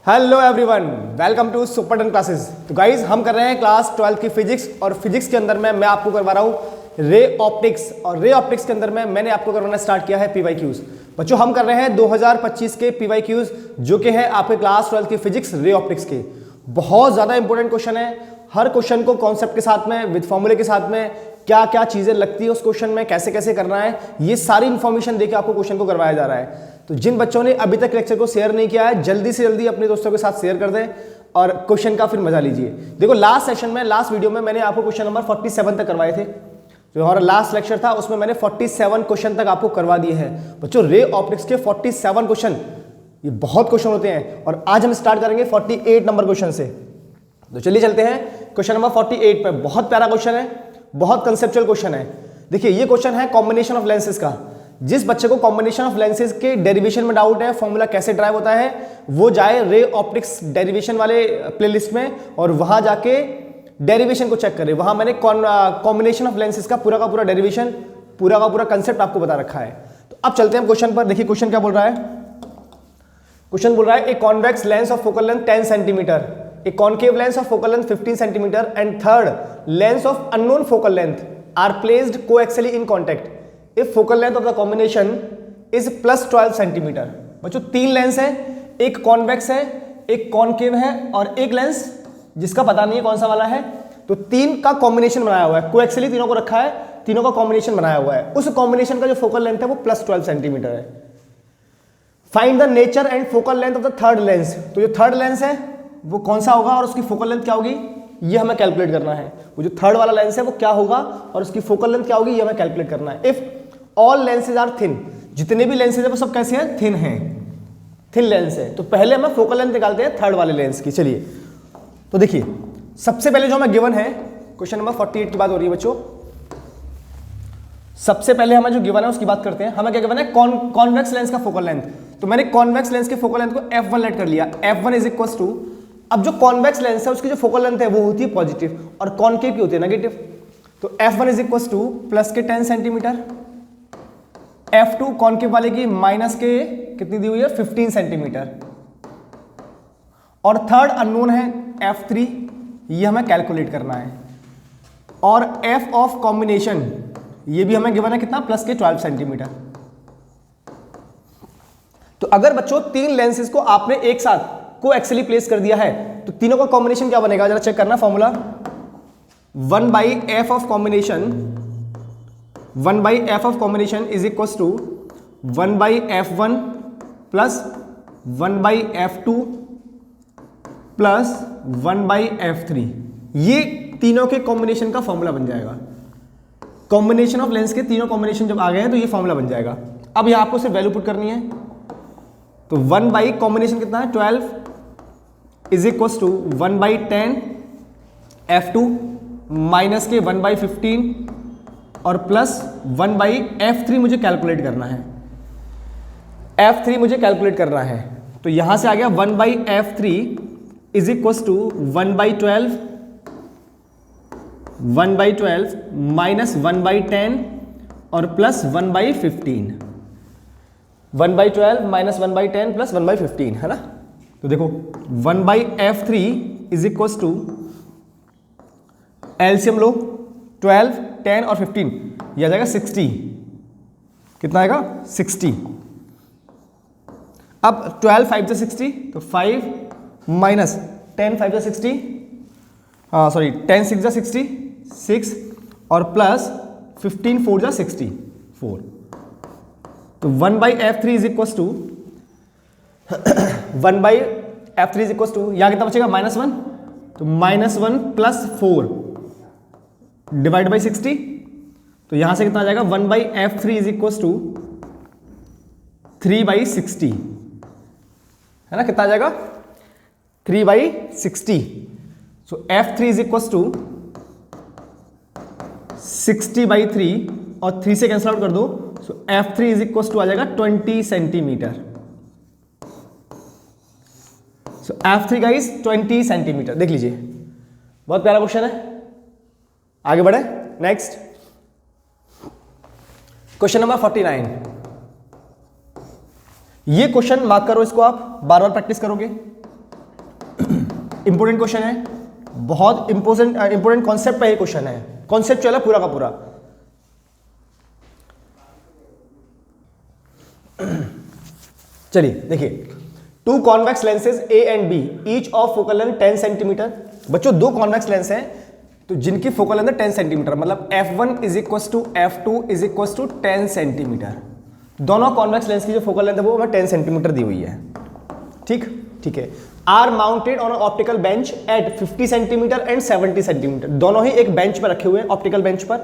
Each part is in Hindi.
Hello everyone, welcome to super done classes. तो गाइज हम कर रहे हैं क्लास 12 की फिजिक्स और फिजिक्स के अंदर में मैं आपको करवा रहा हूँ रे ऑप्टिक्स। और रे ऑप्टिक्स के अंदर में मैंने आपको करवाना स्टार्ट किया है पीवाईक्यूज। बच्चों हम कर रहे हैं 2025 के पीवाईक्यूज जो कि है आपके क्लास 12 की फिजिक्स रे ऑप्टिक्स के। बहुत ज़्यादा इंपॉर्टेंट क्वेश्चन है। हर क्वेश्चन को कॉन्सेप्ट के साथ में विद फॉर्मूले के साथ में क्या क्या चीज़ें लगती है उस क्वेश्चन में, कैसे कैसे करना है, ये सारी इंफॉर्मेशन देके आपको क्वेश्चन को करवाया जा रहा है। तो जिन बच्चों ने अभी तक लेक्चर को शेयर नहीं किया है, जल्दी से जल्दी अपने दोस्तों के साथ शेयर कर दें और क्वेश्चन का फिर मजा लीजिए। देखो लास्ट सेशन में, लास्ट वीडियो में मैंने आपको क्वेश्चन नंबर 47 तक करवाए थे। जो हमारा लास्ट लेक्चर था उसमें मैंने 47 क्वेश्चन तक आपको करवा दिए हैं। बच्चों रे ऑप्टिक्स के 47 क्वेश्चन, ये बहुत क्वेश्चन होते हैं और आज हम स्टार्ट करेंगे 48 नंबर क्वेश्चन से। तो चलिए चलते हैं क्वेश्चन नंबर 48 पे। बहुत प्यारा क्वेश्चन है, बहुत कंसेप्चुअल क्वेश्चन है। देखिए ये क्वेश्चन है कॉम्बिनेशन ऑफ लेंसेज का। जिस बच्चे को कॉम्बिनेशन ऑफ लेंसेज के डेरिवेशन में डाउट है, फॉर्मूला कैसे ड्राइव होता है, वो जाए रे ऑप्टिक्स डेरिवेशन वाले प्लेलिस्ट में और वहां जाके डेरिवेशन को चेक करे। वहां मैंने कॉम्बिनेशन ऑफ लेंसेज का पूरा डेरिवेशन, पूरा का पूरा कंसेप्ट आपको बता रखा है। तो अब चलते हैं क्वेश्चन पर। देखिए क्वेश्चन क्या बोल रहा है। क्वेश्चन बोल रहा है a convex lens of focal length 10 centimetre, a concave lens of focal length 15 cm and third lens of unknown focal length are placed coaxially in contact if focal length of the combination is plus 12 cm। बच्चों तीन लेंस है, एक कॉन्वेक्स है, एक कॉनकेव है और एक लेंस जिसका पता नहीं है कौन सा वाला है। तो तीन का कॉम्बिनेशन बनाया हुआ है, कोएक्सियली तीनों को रखा है, तीनों का कॉम्बिनेशन बनाया हुआ है। उस कॉम्बिनेशन का जो फोकल लेंथ है वो प्लस 12 सेंटीमीटर है। Find the nature and focal length of the third lens. तो जो थर्ड लेंस है वो कौन सा होगा और उसकी फोकल लेंथ क्या होगी, ये हमें कैलकुलेट करना है। वो जो थर्ड वाला लेंस है वो क्या होगा और उसकी फोकल लेंथ क्या होगी, ये हमें कैलकुलेट करना है। If all lenses are thin, जितने भी लेंसेज है वो सब कैसे हैं, थिन हैं, थिन लेंस है। तो पहले हमें फोकल लेंथ निकालते हैं थर्ड वाले लेंस की। चलिए तो देखिए सबसे पहले जो हमें गिवन है, क्वेश्चन नंबर 48 की बात हो रही है बच्चों। सबसे पहले हमें जो गिवन है उसकी बात करते हैं। हमें क्या गिवन है, कॉन्वेक्स लेंस का फोकल लेंथ। तो मैंने कॉन्वेक्स लेंस के फोकल लेंथ को f1 लेट कर लिया। f1 इज इक्वल टू, अब जो कॉन्वेक्स लेंस है उसकी जो फोकल लेंथ है वो होती है पॉजिटिव और कॉनकेव की होती है नेगेटिव। तो f1 is equal two plus के 10 सेंटीमीटर, f2 कॉनकेव वाले की माइनस के कितनी दी हुई है 15 सेंटीमीटर और थर्ड अननोन है f3, ये हमें कैलकुलेट करना है। और f ऑफ कॉम्बिनेशन ये भी हमें गिवन है कितना, प्लस के 12 सेंटीमीटर। तो अगर बच्चों तीन लेंसेज को आपने एक साथ को एक्चुअली प्लेस कर दिया है तो तीनों का कॉम्बिनेशन क्या बनेगा, जरा चेक करना formula. 1/f of combination, 1/f of combination is equal to 1/f1 plus 1/f2 plus 1/f3। ये तीनों के कॉम्बिनेशन का फॉर्मूला बन जाएगा। कॉम्बिनेशन ऑफ लेंस के तीनों कॉम्बिनेशन जब आ गए हैं तो ये फॉर्मूला बन जाएगा। अब यहां आपको सिर्फ वैल्यू पुट करनी है। तो 1 बाई कॉम्बिनेशन कितना है 12 is equal to 1/10 f2 minus के 1/15 और प्लस 1/f3 मुझे कैलकुलेट करना है। f3 मुझे कैलकुलेट करना है तो यहां से आ गया 1/f3 is equal to 1/12 minus 1/10 और प्लस 1/15। 1/12 माइनस 1/10 प्लस 1/15 है ना। तो देखो 1/f3 is equal to LCM लो 12, 10 और 15, यह आ जाएगा 60। कितना आएगा 60। अब 12 5 से 60 तो 5 माइनस 10 5 से 60, सॉरी 10 6 जा 60 6 और प्लस 15 4 जा 64। तो 1/f3 is equal to 1/f3 is equal to यहां कितना बचेगा -1, तो -1 प्लस 4 डिवाइड बाई 60। तो यहां से कितना आ जाएगा 1/f3 इज इक्वल टू 3/60 है ना। कितना आ जाएगा 3/60। सो f3 इज इक्वल टू 60/3 और 3 से कैंसिल आउट कर दो। सो f3 इज इक्वल टू आ जाएगा 20 सेंटीमीटर। सो f3 गाइस 20 सेंटीमीटर। देख लीजिए बहुत प्यारा क्वेश्चन है। आगे बढ़े नेक्स्ट क्वेश्चन नंबर 49। ये क्वेश्चन मार्क करो, इसको आप बार बार प्रैक्टिस करोगे इंपॉर्टेंट क्वेश्चन है, बहुत इंपॉर्टेंट कॉन्सेप्ट पे ये क्वेश्चन है, कॉन्सेप्चुअल है पूरा का पूरा। चलिए देखिए, two convex lenses A and B each of focal length 10 centimetre. बच्चों दो कॉन्वेक्स लेंस हैं तो जिनकी फोकल लेंथ 10 सेंटीमीटर, मतलब f1 is equal to f2 is equal to 10 centimetre. दोनों कॉन्वेक्स लेंस की जो फोकल लेंथ है वो हमें 10 सेंटीमीटर दी हुई है। ठीक है। Are mounted on optical bench at 50 centimetre and 70 centimetre. दोनों ही एक बेंच पर रखे हुए हैं, ऑप्टिकल बेंच पर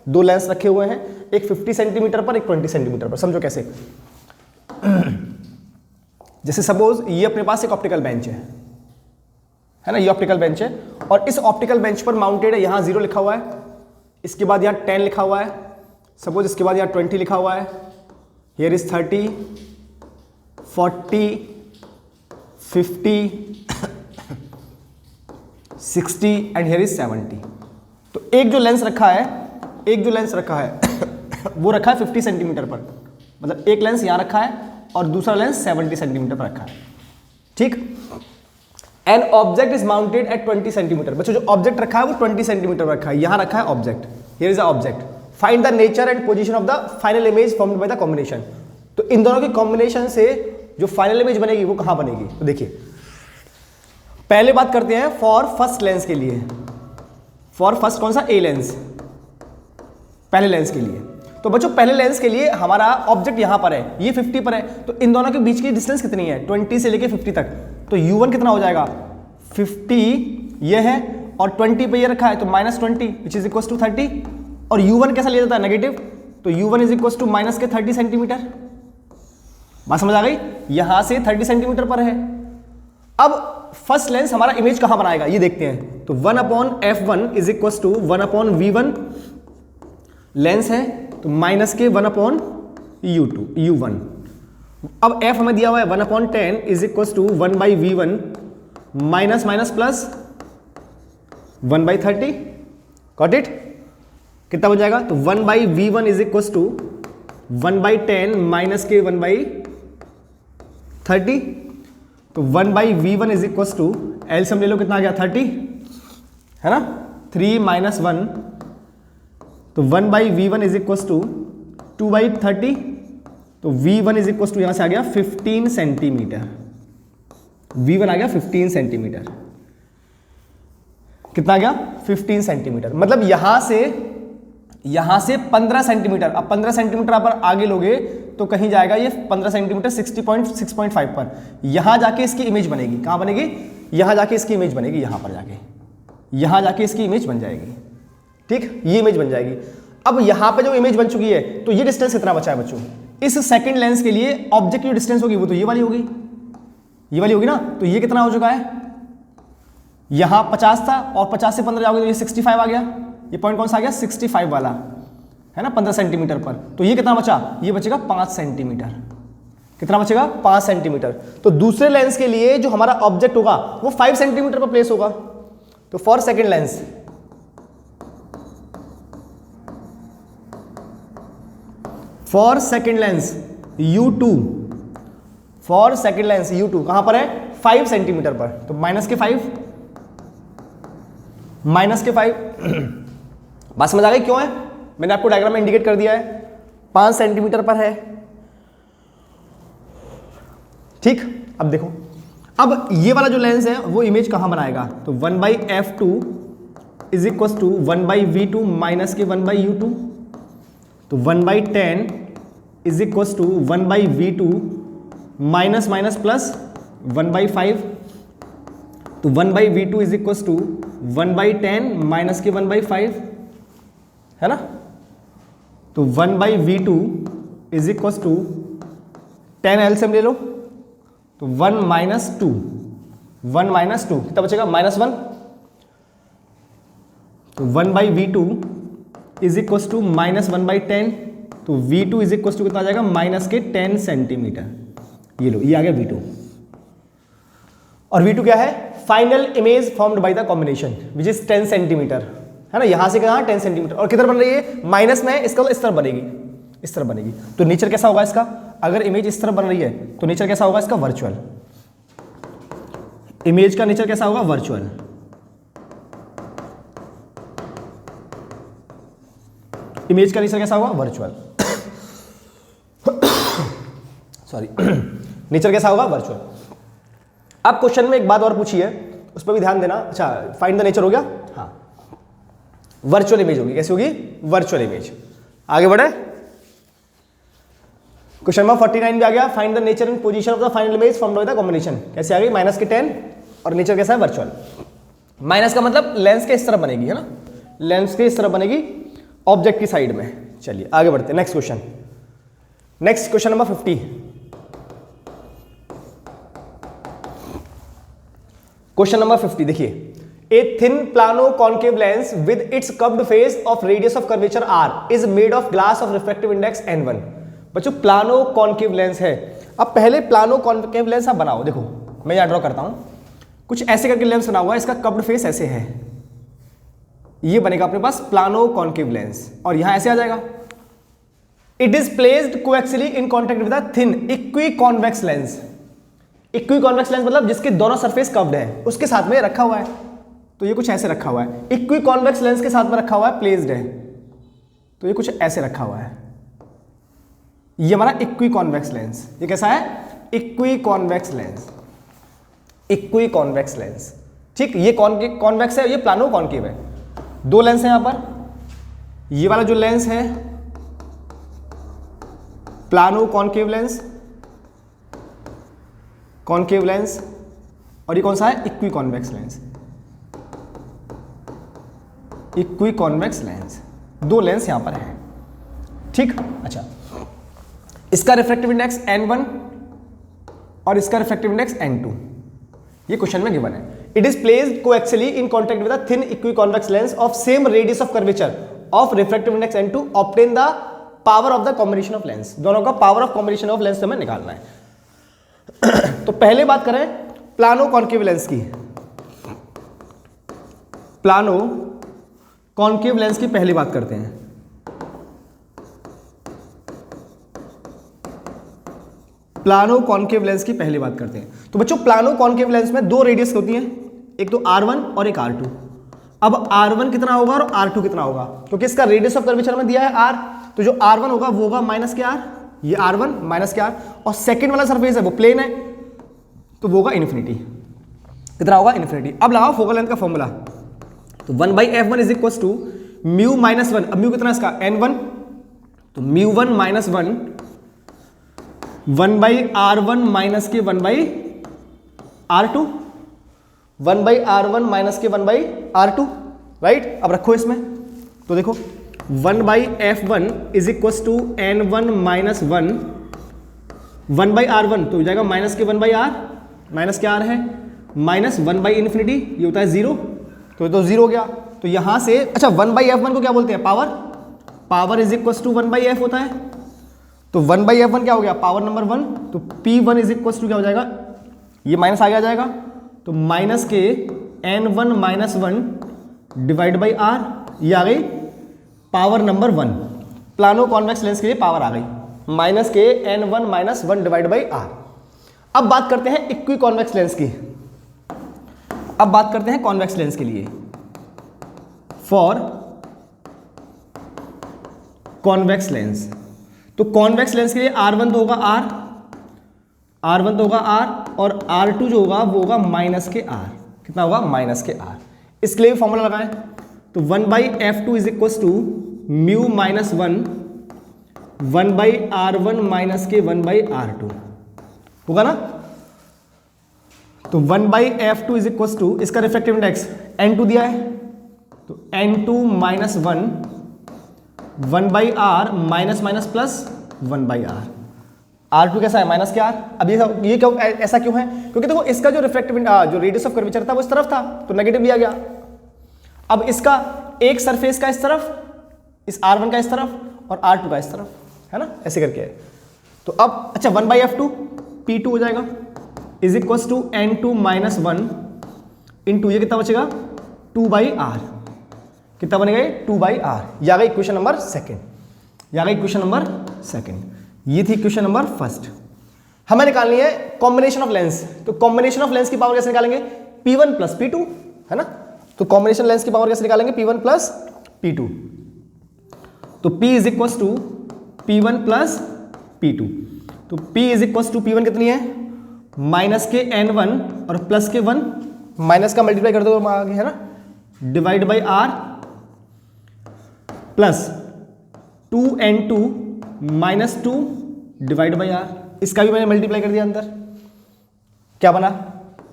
दो लेंस रखे हुए हैं, एक 50 सेंटीमीटर पर, एक 20 सेंटीमीटर पर। समझो कैसे, जैसे सपोज ये अपने पास एक ऑप्टिकल बेंच है ना, ये ऑप्टिकल बेंच है और इस ऑप्टिकल बेंच पर माउंटेड है, यहां 0 लिखा हुआ है, इसके बाद यहां 10 लिखा हुआ है, सपोज इसके बाद यहां 20 लिखा हुआ है, here is 30, 40, 50, 60 and here is 70। तो एक जो लेंस रखा है वो रखा है 50 सेंटीमीटर पर, मतलब एक लेंस यहां रखा है और दूसरा लेंस 70 सेंटीमीटर पर रखा है। ठीक। An object is mounted at 20 centimetre. बच्चों जो ऑब्जेक्ट रखा है वो 20 सेंटीमीटर पर रखा है, यहां रखा है object, here is a object. Find the nature and position of the final image formed by the combination. तो इन दोनों के कॉम्बिनेशन से जो फाइनल इमेज बनेगी वो कहां बनेगी, तो देखिए पहले बात करते हैं फॉर फर्स्ट लेंस के लिए। फॉर फर्स्ट कौन सा, ए लेंस, पहले लेंस के लिए। तो बच्चों पहले लेंस के लिए हमारा ऑब्जेक्ट यहां पर है, ये 50 पर है, तो इन दोनों के बीच की डिस्टेंस कितनी है, 20 से लेके 50 तक। तो u1 कितना हो जाएगा, 50 ये है और 20 पे ये रखा है तो -20 विच इज इक्वल टू 30। और u1 कैसा लिया जाता है, नेगेटिव, तो u1 is equal to minus के 30 सेंटीमीटर। बात समझ आ गई, यहां से 30 सेंटीमीटर पर है। अब फर्स्ट लेंस हमारा इमेज कहां बनाएगा ये देखते हैं। तो 1/f1 is equal to 1/v1 lens है, तो माइनस के 1/u1। अब f हमें दिया हुआ है 1/10 is equal to 1/v1 minus minus plus 1/30। Got it, कितना हो जाएगा, तो 1/v1 is equal to 1/10 minus के 1/30। तो 1/v1 is equal to LCM ले लो, कितना आ गया 30 है ना, 3 - 1, तो 1/v1 इज इक्वल टू 2/30। तो v1 इज इक्वल टू यहां से आ गया 15 सेंटीमीटर, v1 आ गया 15 सेंटीमीटर। कितना आ गया, 15 सेंटीमीटर। मतलब यहां से 15 सेंटीमीटर। अब 15 सेंटीमीटर आप आगे लोगे तो कहीं जाएगा ये 15 सेंटीमीटर 60.6.5 पर, यहां जाके इसकी इमेज बनेगी। कहां बनेगी, यहां जाके इसकी इमेज बनेगी, यहां पर जाके, यहां जाके इसकी इमेज बन जाएगी। ठीक, ये इमेज बन जाएगी। अब यहां पे जो इमेज बन चुकी है तो ये डिस्टेंस कितना बचा है बच्चों, इस सेकंड लेंस के लिए ऑब्जेक्ट की डिस्टेंस होगी वो तो ये वाली होगी, ये वाली होगी ना। तो ये कितना हो चुका है, यहां 50 था और 50 से 15 जाओगे तो ये 65 आ गया। ये पॉइंट कौन सा आ गया, 65 वाला है ना, 15 सेंटीमीटर पर। तो ये कितना बचा, ये बचेगा 5 सेंटीमीटर। कितना बचेगा, 5 सेंटीमीटर। तो दूसरे लेंस के लिए जो हमारा ऑब्जेक्ट होगा वो 5 सेंटीमीटर पर प्लेस होगा। तो for second lens, for second lens U2, for second lens U2 कहां पर है, 5 सेंटीमीटर पर। तो माइनस के 5 बात समझ आ गई क्यों है, मैंने आपको डायग्राम में इंडिकेट कर दिया है, 5 सेंटीमीटर पर है। ठीक, अब देखो, अब ये वाला जो लेंस है वो इमेज कहां बनाएगा, तो 1/f2 is equal to 1/v2 minus के 1/u2। तो 1/10 is equal to 1/v2 minus minus plus 1/5। तो 1/v2 is equal to 1/10 minus के 1/5 है ना। तो 1/v2 is equal to 10 LCM ले लो, तो 1 - 2, 1 - 2 कितना बचेगा, -1। तो 1/v2 इज इक्वल टू -1/10। तो v2 इज इक्वल टू कितना आ जाएगा, माइनस के 10 सेंटीमीटर। ये लो, ये आ गया v2। और v2 क्या है, final image formed by the combination which is 10 centimetre है ना। यहां से कहां 10 सेंटीमीटर, और किधर बन रही है, माइनस में है, इसका इस तरह बनेगी, इस तरह बनेगी। तो नेचर कैसा होगा इसका, अगर इमेज इस तरह बन रही है तो नेचर कैसा होगा इसका, वर्चुअल। इमेज का नेचर कैसा होगा? वर्चुअल। इमेज का नेचर कैसा होगा? वर्चुअल। सॉरी, नेचर कैसा होगा? वर्चुअल। अब क्वेश्चन में एक बात और पूछी है, उस पर भी ध्यान देना। अच्छा, फाइंड द नेचर हो गया? हाँ, वर्चुअल इमेज होगी। कैसी होगी? Virtual image. आगे बढ़े, क्वेश्चन नंबर 49 भी आ गया। Find the nature and position of the final image from the combination. कैसे आ गई? माइनस के 10 और नेचर कैसा है? वर्चुअल। माइनस का मतलब लेंस के इस तरफ बनेगी, है ना, लेंस के इस तरफ बनेगी ऑब्जेक्ट की साइड में। चलिए आगे बढ़ते हैं, next question. Next question number 50। Question number 50 देखिए, A thin plano concave lens with its curved face of radius of curvature r is made of glass of refractive index n1। बच्चों प्लानो कॉन्केव लेंस है। अब पहले प्लानो कॉन्केव लेंस आप बनाओ। देखो मैं यहां ड्रॉ करता हूं, कुछ ऐसे करके लेंस बना हुआ है, इसका कर्व्ड फेस ऐसे है, ये बनेगा अपने पास प्लानो कॉन्केव लेंस, और यहां ऐसे आ जाएगा। It is placed coaxially in contact with a thin equiconvex lens. Equiconvex lens मतलब जिसके दोनों सरफेस कर्व्ड है, उसके साथ में रखा हुआ है। तो ये कुछ ऐसे रखा हुआ है, इक्वी कॉन्वेक्स लेंस के साथ में रखा हुआ है, प्लेस्ड है। तो ये कुछ ऐसे रखा हुआ है, ये हमारा इक्वी कॉन्वेक्स लेंस। ये कैसा है? Equi convex lens. Equiconvex lens, ठीक। ये कॉन्वेक्स है, ये प्लानो कॉन्केव है। दो लेंस है यहां पर। ये वाला जो लेंस है plano concave lens, concave lens, और ये कौन सा है? Equi convex lens. Equiconvex lens, दो लेंस यहां पर है, ठीक। अच्छा, इसका रिफ्रैक्टिव इंडेक्स n1 और इसका रिफ्रैक्टिव इंडेक्स n2, ये क्वेश्चन में गिवन है। It is placed coaxially in contact with a thin equiconvex lens of same radius of curvature of refractive index n2। Obtain the power of the combination of lens. दोनों का power of combination of lens हमें निकालना है। तो पहले बात करें प्लानो कॉन्केव लेंस की। प्लानो कॉन्केव लेंस की पहली बात करते हैं। प्लानो कॉन्केव लेंस की पहली बात करते हैं। तो बच्चों प्लानो कॉन्केव लेंस में दो रेडियस होती हैं, एक तो R1 और एक R2। अब R1 कितना होगा और R2 कितना होगा? क्योंकि इसका रेडियस ऑफ कर्वेचर में दिया है R, तो जो R1 होगा वो होगा माइनस के R, ये R1 माइनस के R, और सेकंड वाला सरफेस है वो प्लेन है, तो वो होगा इन्फिनिटी। कितना होगा? इन्फिनिटी। अब लगाओ फोकल लेंथ का फॉर्मूला। तो 1/f1 is equal to mu minus 1। अब म्यू कितना है इसका? n1, तो म्यू 1 माइनस 1 1/r1 माइनस के 1/r2, 1/r1 माइनस के 1/r2, राइट। अब रखो इसमें, तो देखो 1/f1 is equal to n1 minus 1 1/r1, तो हो जाएगा माइनस के 1/r, माइनस के r है, माइनस 1/इन्फिनिटी, ये होता है 0, तो ये तो 0 हो गया। तो यहां से अच्छा 1/f1 को क्या बोलते हैं? Power. Power is equal to 1/f होता है, तो 1/f1 क्या हो गया? Power number 1। तो p1 इज इक्वल टू क्या हो जाएगा? ये माइनस आगे आ जाएगा, तो माइनस के n1 minus 1 divide by r, ये आ गई power number 1। Plano convex lens के लिए पावर आ गई माइनस के n1 minus 1 divide by r। अब बात करते हैं इक्वी कॉन्वेक्स लेंस की। अब बात करते हैं कॉन्वेक्स लेंस के लिए। फॉर कॉन्वेक्स लेंस, तो कॉन्वेक्स लेंस के लिए R1 तो होगा R, R1 तो होगा R, और R2 जो होगा वो होगा माइनस के R। कितना होगा? माइनस के R। इसके लिए फॉर्मूला लगाएं, तो 1/f2 is equal to mu minus 1 1/r1 minus के 1/r2 होगा ना। तो 1/f2 इज इक्वल टू, इसका रिफ्रैक्टिव इंडेक्स n2 दिया है, तो n2 minus 1 1/r minus minus plus 1/r। R2 कैसा है? माइनस के R। अब ये क्यों ऐसा क्यों है? क्योंकि देखो इसका जो रिफ्रैक्टिव जो रेडियस ऑफ कर्वेचर था वो इस तरफ था, तो नेगेटिव दिया गया। अब इसका एक सरफेस का इस तरफ, इस R1 का इस तरफ और R2 का इस तरफ, है ना, ऐसे करके है। तो अब अच्छा 1/f2 P2 हो जाएगा is equal to n2 minus 1 into ये कितना बचेगा? 2/r। कितना बनेगा ये? 2/r। या गई इक्वेशन नंबर सेकंड, या गई इक्वेशन नंबर सेकंड। ये थी इक्वेशन नंबर फर्स्ट। हमें निकालनी है कॉम्बिनेशन ऑफ लेंस। तो कॉम्बिनेशन ऑफ लेंस की पावर कैसे निकालेंगे, P1 प्लस P2, है ना। तो कॉम्बिनेशन लेंस की पावर कैसे निकालेंगे, P1 प्लस P2। तो P is equal to P1 plus P2। तो P is equal to P1 कितनी है, माइनस के N1 और प्लस के 1, माइनस का मल्टीप्लाई कर दो आगे, है ना, divide by R plus 2N2 minus 2 divide by R। इसका भी मैंने मल्टीप्लाई कर दिया अंदर, क्या बना,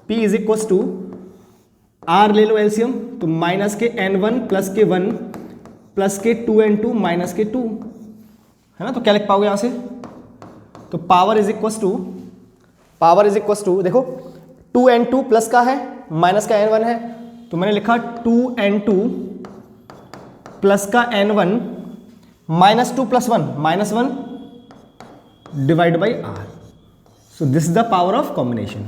P is equal to R ले लो एलसीएम, तो माइनस के N1 प्लस के 1 प्लस के 2N2 माइनस के 2, है ना। तो क्या लिख पाओगे यहां से, तो पावर इज इक्वल टू देखो 2N2 प्लस का है, माइनस का N1 है, तो मैंने लिखा 2N2 प्लस का N1 minus 2 plus 1 minus 1 divide by R। So this is the power of combination,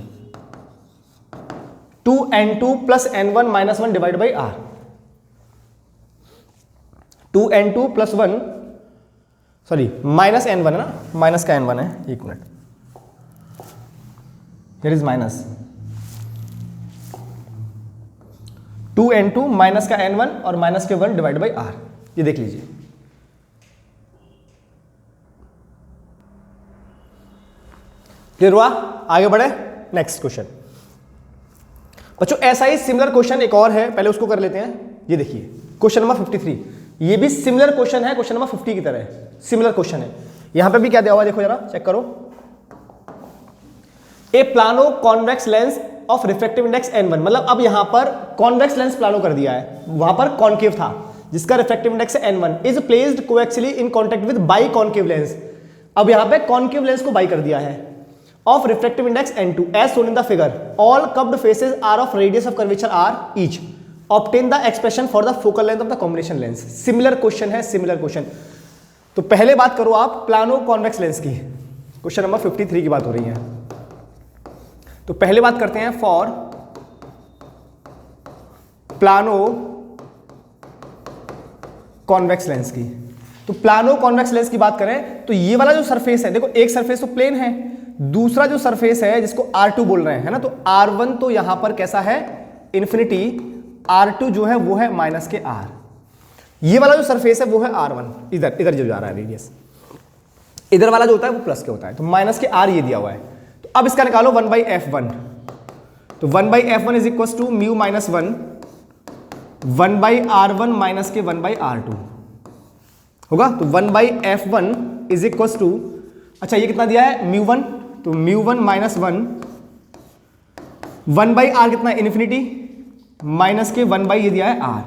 2N2 plus N1 minus 1 divide by R। 2N2 plus 1 sorry minus N1 है ना, माइनस का N1 है, एक minute, here is minus 2N2 minus का N1 और माइनस के 1 डिवाइड बाई R। ये देख लीजिए, क्लियर हुआ। आगे बढ़े नेक्स्ट क्वेश्चन। बच्चों ऐसा ही सिमिलर क्वेश्चन एक और है, पहले उसको कर लेते हैं। ये देखिए क्वेश्चन नंबर 53, ये भी सिमिलर क्वेश्चन है, क्वेश्चन नंबर 50 की तरह सिमिलर क्वेश्चन है। यहां पे भी क्या दिया हुआ है, देखो जरा चेक करो, a plano convex lens of refractive index N1, मतलब अब यहां पर कॉन्वेक्स लेंस प्लानो कर दिया है, वहां पर कॉन्केव था जिसका रिफ्रैक्टिव इंडेक्स है N1, is placed coaxially in contact with biconcave lens. अब यहां पे कॉन्केव लेंस को बाई कर दिया है, of refractive index N2 as shown in the figure, all curved faces are of radius of curvature R each, obtain the expression for the focal length of the combination lens। Similar question है, सिमिलर क्वेश्चन। तो पहले बात करो आप प्लानो कॉन्वेक्स लेंस की, क्वेश्चन नंबर 53 की बात हो रही है। तो पहले बात करते हैं फॉर प्लानो कॉन्वेक्स लेंस की। तो प्लानो कॉन्वेक्स लेंस की बात करें तो ये वाला जो सरफेस है, देखो एक सरफेस तो प्लेन है, दूसरा जो सरफेस है जिसको R2 बोल रहे हैं, है ना, तो R1 तो यहां पर कैसा है, इन्फिनिटी, R2 जो है वो है माइनस के R। ये वाला जो सरफेस है वो है R1, इधर जो जा रहा है रेडियस, इधर वाला जो होता है वो प्लस के होता है, तो माइनस के R ये दिया हुआ है। तो अब इसका निकालो 1/f1, तो 1/f1 is equal to mu minus 1 1/r1 minus के 1/r2 होगा। तो 1/f1 इज इक्वल टू, अच्छा ये कितना दिया है, म्यू1, तो म्यू1 माइनस 1 1/r कितना है, इन्फिनिटी, माइनस के 1 बाई ये दिया है R,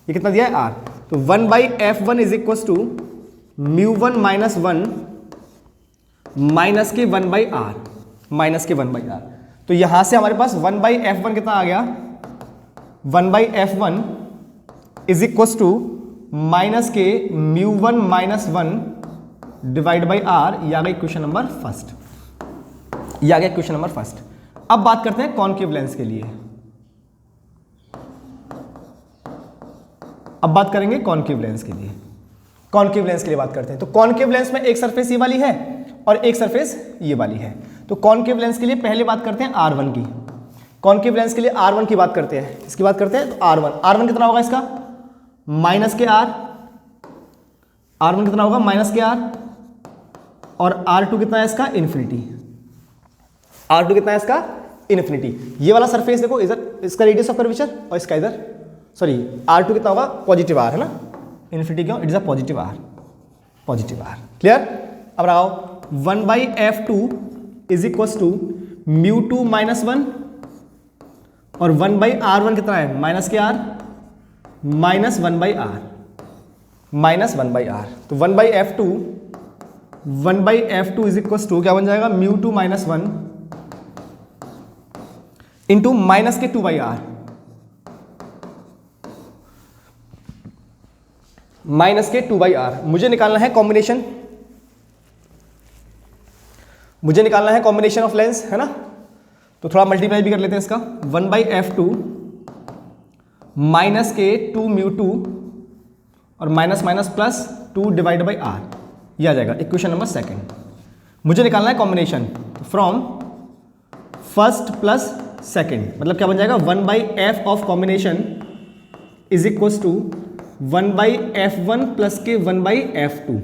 ये कितना दिया है R, तो 1/f1 इज इक्वल टू म्यू1 माइनस 1 माइनस के 1/r, माइनस के 1/r। तो यहां से हमारे पास 1/f1 कितना आ गया, 1/f1 is equal to minus के म्यू1 माइनस 1 डिवाइड बाई R। ये आ गई क्वेश्चन नंबर फर्स्ट, ये आ गया क्वेश्चन नंबर फर्स्ट। अब बात करते हैं कॉन्केव लेंस के लिए, अब बात करेंगे कॉन्केव लेंस के लिए, कॉन्केव लेंस के लिए बात करते हैं। तो कॉन्केव लेंस में एक सरफेस ये वाली है और एक सरफेस ये वाली है। तो कॉन्केव लेंस के लिए पहले बात करते हैं R1 की, कॉन्केव लेंस के लिए R1 की बात करते हैं, इसकी बात करते हैं। तो R1 कितना होगा इसका, माइनस के R, R1 कितना होगा, माइनस के R, और R2 कितना है इसका, इन्फिनिटी, R2 कितना है इसका, इन्फिनिटी। ये वाला सरफेस देखो, इधर इसका रेडियस ऑफ कर्वेचर और इसका इधर, सॉरी R2 कितना होगा, पॉजिटिव R, है ना, इन्फिनिटी क्यों, it is a positive R, positive R, clear. अब रहा 1/f2 इज इक्वल टू म्यू2 माइनस 1 और 1/r1 कितना है, माइनस के R minus 1/r, minus 1/r। तो 1/f2 इज इक्वल टू क्या बन जाएगा, म्यू2 माइनस 1 इंटू माइनस के 2/r, माइनस के 2/r। मुझे निकालना है कॉम्बिनेशन, मुझे निकालना है कॉम्बिनेशन ऑफ लेंस, है ना। तो थोड़ा मल्टीप्लाई भी कर लेते हैं इसका, 1/f2 माइनस के 2 म्यू2 और minus minus plus 2 divide by R, ये आ जाएगा इक्वेशन नंबर सेकंड। मुझे निकालना है combination from first plus second, मतलब क्या बन जाएगा 1/f of combination is equal to 1/f1 plus के 1/f2,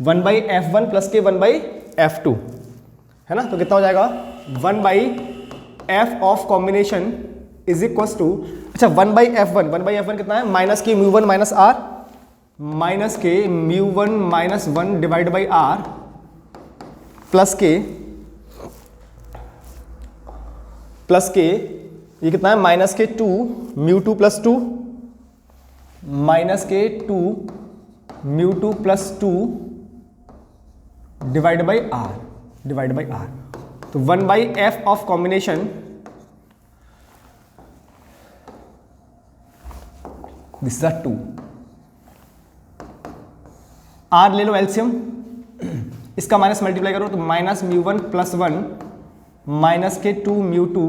1/f1 प्लस के 1/f2 है ना। तो कितना हो जाएगा 1/f of combination is equal to, अच्छा 1/f1 कितना है माइनस के mu one minus R, minus के mu one minus 1 divide by R plus के ये कितना है माइनस के 2 म्यू 2 प्लस 2, माइनस के 2 mu 2 plus 2 divide by R. तो 1/f of combination this is 2, R ले लो एलसीएम, इसका माइनस मल्टीप्लाई करो तो माइनस म्यू 1 प्लस 1 माइनस के 2 म्यू 2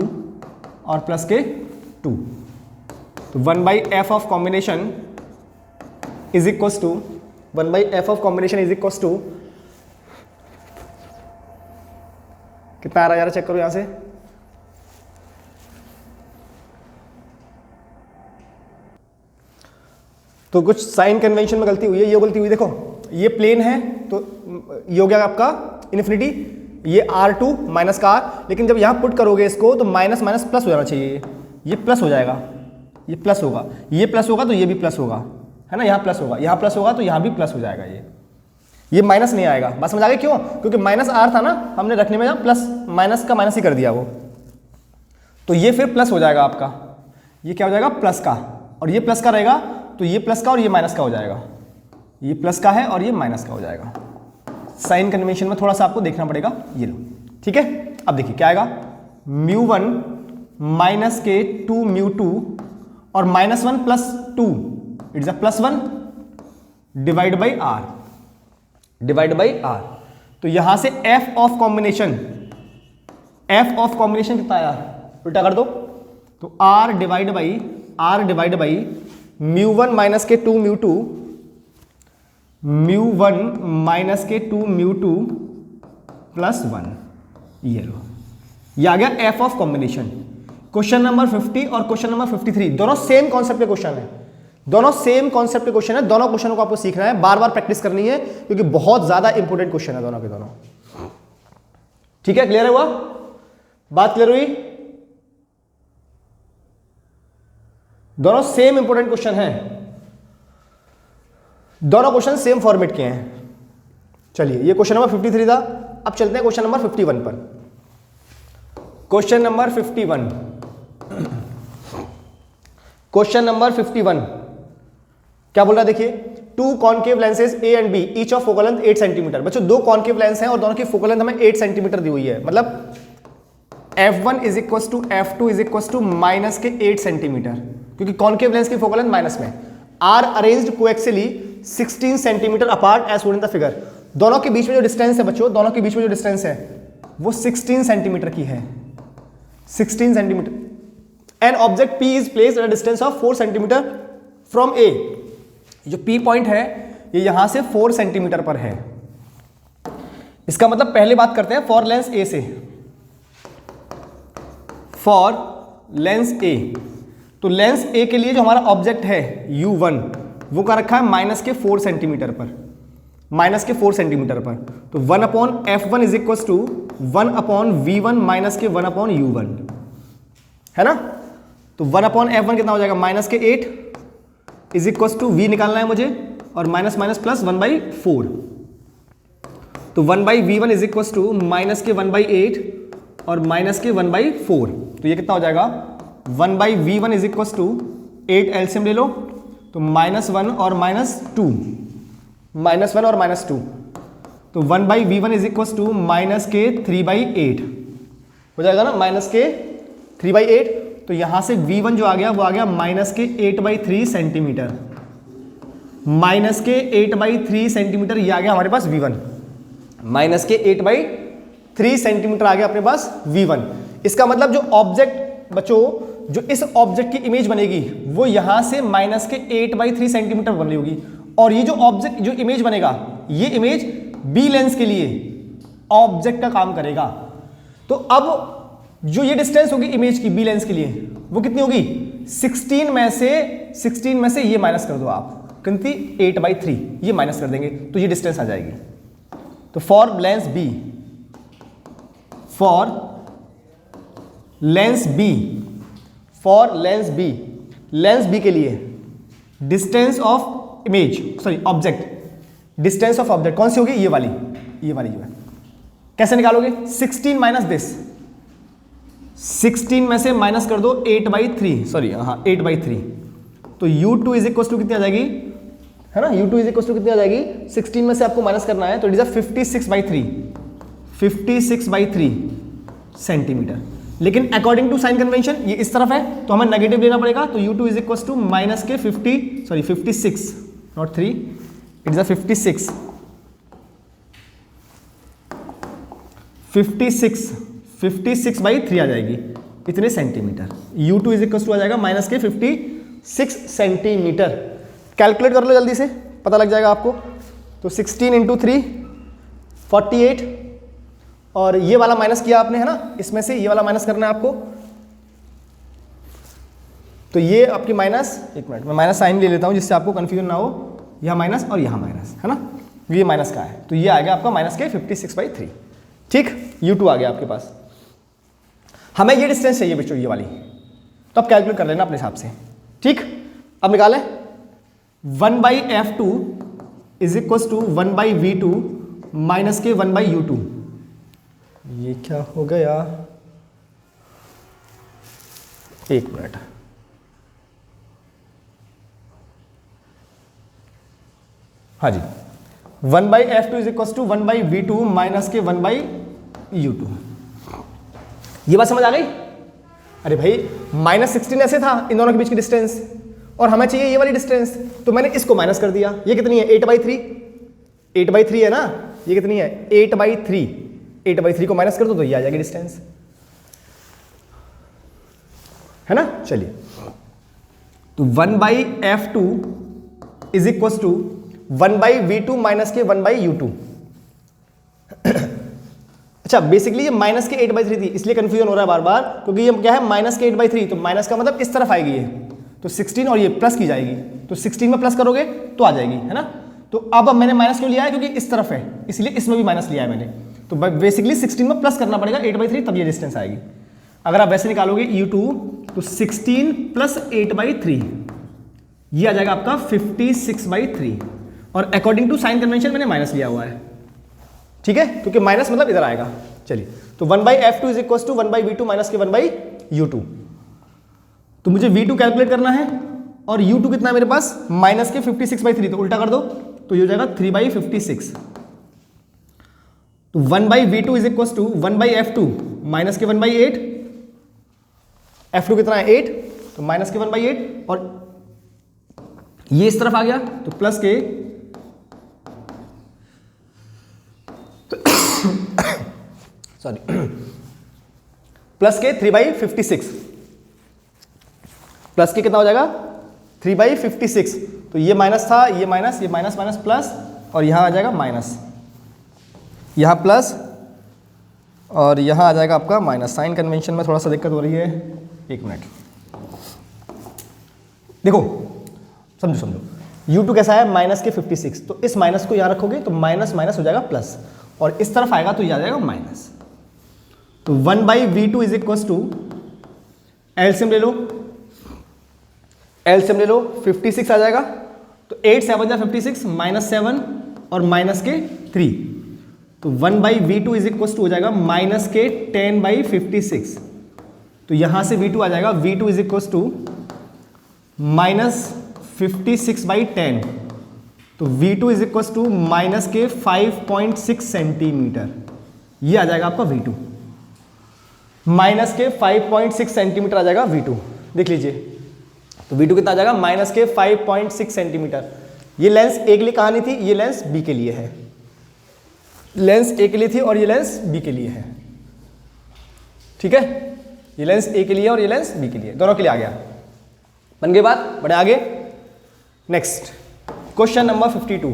और प्लस के 2। तो 1/f of combination is equal to 1/f of combination is equal to कितना आ रहा है यार, चेक करो यहां से। तो कुछ साइन कन्वेंशन में गलती हुई है, ये गलती हुई, देखो ये प्लेन है तो ये हो गया आपका इन्फिनिटी, ये R2 माइनस का R, लेकिन जब यहां पुट करोगे इसको तो माइनस माइनस प्लस हो जाना चाहिए, ये प्लस हो जाएगा, ये प्लस होगा, ये प्लस होगा तो ये भी प्लस होगा, है ना, यहाँ प्लस होगा, यहाँ प्लस होगा तो यहाँ भी प्लस हो जाएगा, ये माइनस नहीं आएगा। बात समझ आ गई क्यों? क्योंकि माइनस आर था ना, हमने रखने में प्लस माइनस का माइनस ही कर दिया वो, तो ये फिर प्लस हो जाएगा आपका, ये क्या हो जाएगा प्लस का, और ये प्लस का रहेगा तो ये प्लस का और ये माइनस का हो जाएगा, ये प्लस का है और ये माइनस का हो जाएगा। साइन कन्वेंशन में थोड़ा सा आपको देखना पड़ेगा, ये लो, ठीक है। अब देखिए क्या आएगा, म्यू 1 माइनस के 2 म्यू 2 और minus 1 plus 2 it's a plus 1 divide by R, तो यहां से f ऑफ कॉम्बिनेशन कितना आया, उल्टा कर दो, तो r divide by mu 1 minus के 2 म्यू 2, म्यू 1 माइनस के 2 म्यू 2 प्लस 1, ये लो, ये आ गया f of combination. Question number 50 और क्वेश्चन नंबर 53 दोनों सेम कॉन्सेप्ट के क्वेश्चन है, दोनों क्वेश्चनों को आपको सीखना है, बार बार प्रैक्टिस करनी है, क्योंकि बहुत ज्यादा इंपॉर्टेंट क्वेश्चन है दोनों के दोनों, ठीक है। क्लियर हुआ, बात क्लियर हुई? दोनों सेम इंपॉर्टेंट क्वेश्चन हैं, दोनों क्वेश्चन सेम फॉर्मेट के हैं। चलिए ये क्वेश्चन नंबर 53 था, अब चलते हैं क्वेश्चन नंबर 51 पर। क्वेश्चन नंबर 51 क्या बोल रहा है, देखिए, two concave lenses A and B each of focal length 8 centimetre. बच्चों दो कॉनकेव लेंस हैं और दोनों की फोकल लेंथ हमें 8 सेंटीमीटर दी हुई है, मतलब f1 is equal to f2 is equal to minus के 8 सेंटीमीटर, क्योंकि कॉनकेव लेंस की फोकल लेंथ माइनस में, are arranged coaxially 16 centimetre apart as shown in the figure. दोनों के बीच में जो डिस्टेंस है बच्चों, दोनों के बीच में जो डिस्टेंस है वो 16 सेंटीमीटर की है, 16 centimetre. An object P is placed at a distance of 4 centimetre from A। जो P पॉइंट है ये यहां से 4 सेंटीमीटर पर है। इसका मतलब पहले बात करते हैं फॉर लेंस A से, फॉर लेंस A। तो लेंस A के लिए जो हमारा ऑब्जेक्ट है U1 वो का रखा है माइनस के 4 सेंटीमीटर पर, माइनस के 4 सेंटीमीटर पर। तो 1/f1 is equal to 1/v1 minus के 1/u1, है ना। तो 1/f1 कितना हो जाएगा, माइनस के 8 इज इक्वल टू v निकालना है मुझे, और माइनस माइनस प्लस 1/4। तो 1/v1 is equal to minus के 1/8 और माइनस के 1/4। तो ये कितना हो जाएगा, 1/v1 is equal to 8 LCM ले लो, तो -1 और -2, -1 और -2। तो 1/v1 is equal to minus के 3/8 हो जाएगा ना, माइनस के 3/8। तो यहां से v1 जो आ गया वो आ गया माइनस के 8/3 सेंटीमीटर, माइनस के 8/3 सेंटीमीटर। ये आ गया हमारे पास v1, माइनस के 8/3 सेंटीमीटर आ गया अपने पास v1। इसका मतलब जो ऑब्जेक्ट बच्चों, जो इस ऑब्जेक्ट की इमेज बनेगी वो यहां से माइनस के 8/3 सेंटीमीटर बनी होगी, और ये जो ऑब्जेक्ट जो इमेज बनेगा ये इमेज बी लेंस के लिए ऑब्जेक्ट का काम करेगा। तो अब जो ये डिस्टेंस होगी इमेज की बी लेंस के लिए वो कितनी होगी, 16 में से ये माइनस कर दो आप, कितनी 8/3 ये माइनस कर देंगे तो ये डिस्टेंस आ जाएगी। तो फॉर लेंस बी के लिए distance of image distance of object कौन सी होगी, ये वाली जो है। कैसे निकालोगे, 16 माइनस दिस, 16 में से माइनस कर दो 8/3 तो u2 इज इक्वल टू कितनी आ जाएगी, है ना, u2 इज इक्वल टू कितनी आ जाएगी, 16 में से आपको माइनस करना है तो इट इज 56/3 सेंटीमीटर। लेकिन अकॉर्डिंग टू साइन कन्वेंशन ये इस तरफ है तो हमें नेगेटिव लेना पड़ेगा, तो u2 is equal to minus के 56 नॉट 3, इट इज 56/3 आ जाएगी, इतने centimetre. u2 is equal to आ जाएगा माइनस के 56 सेंटीमीटर। कैलकुलेट कर लो जल्दी से, पता लग जाएगा आपको। तो 16 × 3 48, और ये वाला माइनस किया आपने, है ना, इसमें से ये वाला माइनस करना है आपको। तो ये आपकी माइनस, एक मिनट मैं माइनस साइन ले लेता हूं जिससे आपको कंफ्यूजन ना हो, यहाँ माइनस और यहाँ माइनस, है ना, ये माइनस का है तो ये आ गया आपका माइनस के 56/3। ठीक, u2 आ गया आपके पास। हमें ये डिस्टेंस चाहिए बच्चों, ये वाली, तो अब कैलकुलेट कर लेना अपने हिसाब से। ठीक, अब निकालें 1/f2 is equal to 1/v2 minus के 1/u2। ये क्या हो गया, एक मिनट, हाँ जी, 1/f2 is equal to 1/v2 minus के 1/u2। ये बात समझ आ गई। अरे भाई -16 ऐसे था इन दोनों के बीच की डिस्टेंस, और हमें चाहिए ये वाली डिस्टेंस, तो मैंने इसको माइनस कर दिया। ये कितनी है, 8/3 है ना, ये कितनी है 8/3 को माइनस कर दो तो ये आ जाएगी डिस्टेंस, है ना। चलिए, तो 1/f2 is equal to 1/v2 minus के 1/u2। अच्छा, बेसिकली ये माइनस के 8/3 थी, इसलिए कंफ्यूजन हो रहा है बार बार, क्योंकि ये क्या है माइनस के 8/3, तो माइनस का मतलब इस तरफ आएगी ये, तो 16 और ये प्लस की जाएगी, तो 16 में प्लस करोगे तो आ जाएगी, है ना। तो अब मैंने माइनस क्यों लिया है, क्योंकि इस तरफ है, इसलिए इसमें भी माइनस लिया है मैंने। तो बेसिकली 16 में प्लस करना पड़ेगा 8/3, तब ये डिस्टेंस आएगी। अगर आप वैसे निकालोगे u2 तो 16 + 8/3 ये आ जाएगा आपका 56/3, और अकॉर्डिंग टू साइन कन्वेंशन मैंने माइनस लिया हुआ है। ठीक है, क्योंकि माइनस मतलब इधर आएगा। चलिए, तो 1/f2 is equal to 1/v2 minus के 1/u2। तो मुझे v2 कैलकुलेट करना है, और u2 कितना है मेरे पास, माइनस के 56/3, तो उल्टा कर दो तो ये हो जाएगा 3/56। तो 1/v2 is equal to 1/f2 minus के 1/8, f2 कितना है 8, तो माइनस के 1/8, और ये इस तरफ आ गया तो प्लस के प्लस के 3/56, प्लस के कितना हो जाएगा 3/56। तो ये माइनस था, ये माइनस, ये माइनस माइनस प्लस, और यहां आ जाएगा माइनस, यहां प्लस, और यहां आ जाएगा आपका माइनस। साइन कन्वेंशन में थोड़ा सा दिक्कत हो रही है, एक मिनट देखो, समझो u2 कैसा है, माइनस के 56, तो इस माइनस को यहां रखोगे तो माइनस माइनस हो जाएगा प्लस, और इस तरफ आएगा तो ये आ जाएगा माइनस। तो 1/v2 is equal to, LCM ले लो, 56 आ जाएगा, तो 8 7 जा 56, -7 और माइनस के 3, तो 1/v2 इज इक्वल टू हो जाएगा माइनस के 10/56। तो यहां से v2 आ जाएगा, v2 इज इक्वल टू -56/10, तो v2 is equal to minus के 5.6 सेंटीमीटर, ये आ जाएगा आपका v2, माइनस के 5.6 सेंटीमीटर आ जाएगा v2। देख लीजिए, तो v2 कितना आ जाएगा, माइनस के 5.6 सेंटीमीटर। ये लेंस ए के लिए कहानी थी, ये लेंस बी के लिए है, लेंस ए के लिए थी और ये लेंस बी के लिए है। ठीक है, ये लेंस ए के लिए और ये लेंस बी के लिए, दोनों के लिए आ गया। बन गई बात, बढ़े आगे। Next question number 52।